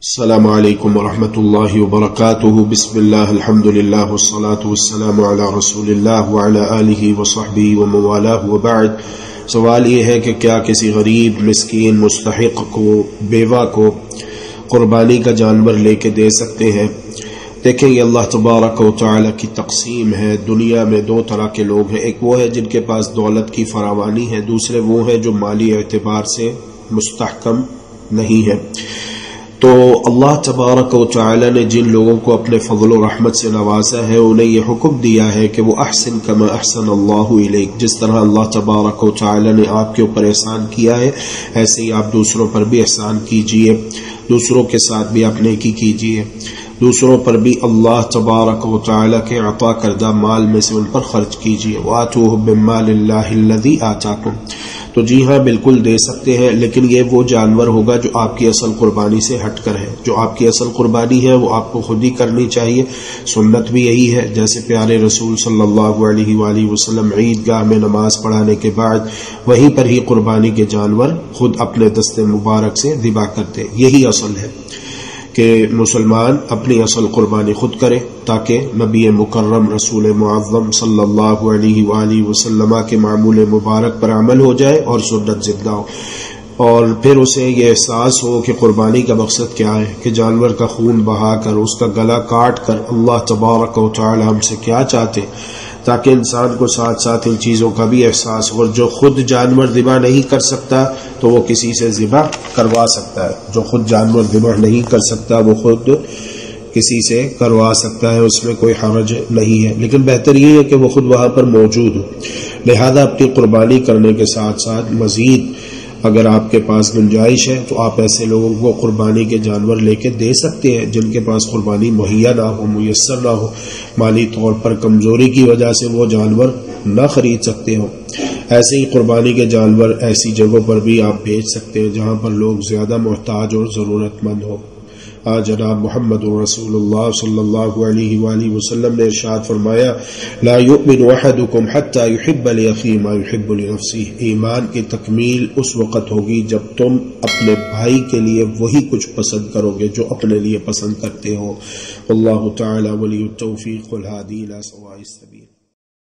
السلام علیکم ورحمۃ اللہ وبرکاتہ۔ بسم اللہ الحمدللہ والصلاة والسلام علی رسول اللہ وعلی آلہ وصحبہ ومن والہ وبعد۔ سوال یہ ہے کہ کیا کسی غریب، مسکین، مستحق کو، بیوہ کو قربانی کا جانور لے کے دے سکتے ہیں؟ دیکھیں، یہ اللہ تبارک و تعالی کی تقسیم ہے۔ دنیا میں دو طرح کے لوگ ہیں، ایک وہ ہے جن کے پاس دولت کی فراوانی ہے، دوسرے وہ ہیں جو مالی اعتبار سے مستحکم نہیں ہے۔ تو اللہ تبارک و تعالی نے جن لوگوں کو اپنے فضل و رحمت سے نوازا ہے، انہیں یہ حکم دیا ہے کہ وہ احسن کما احسن اللہ الیک، جس طرح اللہ تبارک و تعالی نے آپ کے اوپر احسان کیا ہے، ایسے ہی آپ دوسروں پر بھی احسان کیجئے، دوسروں کے ساتھ بھی آپ نیکی کیجئے، دوسروں پر بھی اللہ تبارک و تعالی کے عطا کردہ مال میں سے ان پر خرچ کیجئے۔ وآتوہ بمال اللہ الذی آتاکم۔ تو جی ہاں، بالکل دے سکتے ہیں، لیکن یہ وہ جانور ہوگا جو آپ کی اصل قربانی سے ہٹ کر ہے۔ جو آپ کی اصل قربانی ہے وہ آپ کو خود ہی کرنی چاہیے۔ سنت بھی یہی ہے، جیسے پیارے رسول صلی اللہ علیہ وآلہ وسلم عیدگاہ میں نماز پڑھانے کے بعد وہیں پر ہی قربانی کے جانور خود اپنے دست مبارک سے ذبح کرتے۔ یہی اصل ہے کہ مسلمان اپنی اصل قربانی خود کرے، تاکہ نبی مکرم رسول معظم صلی اللہ علیہ وآلہ وسلم کے معمول مبارک پر عمل ہو جائے اور سنت زندہ ہو، اور پھر اسے یہ احساس ہو کہ قربانی کا مقصد کیا ہے، کہ جانور کا خون بہا کر، اس کا گلا کاٹ کر اللہ تبارک و تعالی ہم سے کیا چاہتے، تاکہ انسان کو ساتھ ساتھ ان چیزوں کا بھی احساس ہو۔ اور جو خود جانور ذبح نہیں کر سکتا تو وہ کسی سے ذبح کروا سکتا ہے، جو خود جانور ذبح نہیں کر سکتا وہ خود کسی سے کروا سکتا ہے، اس میں کوئی حرج نہیں ہے، لیکن بہتر یہ ہے کہ وہ خود وہاں پر موجود ہو۔ لہذا اپنی قربانی کرنے کے ساتھ ساتھ مزید اگر آپ کے پاس گنجائش ہے تو آپ ایسے لوگوں کو قربانی کے جانور لے کے دے سکتے ہیں جن کے پاس قربانی مہیا نہ ہو، میسر نہ ہو، مالی طور پر کمزوری کی وجہ سے وہ جانور نہ خرید سکتے ہوں۔ ایسے ہی قربانی کے جانور ایسی جگہوں پر بھی آپ بھیج سکتے ہیں جہاں پر لوگ زیادہ محتاج اور ضرورت مند ہو۔ جناب محمد رسول اللہ صلی اللہ علیہ وآلہ وسلم نے ارشاد فرمایا، لا یؤمن احدکم حتی یحب لأخیہ ما یحب لنفسہ۔ ایمان کی تکمیل اس وقت ہوگی جب تم اپنے بھائی کے لیے وہی کچھ پسند کرو گے جو اپنے لیے پسند کرتے ہو۔ اللہ تعالی ولی التوفیق والہادی الی سواء السبیل۔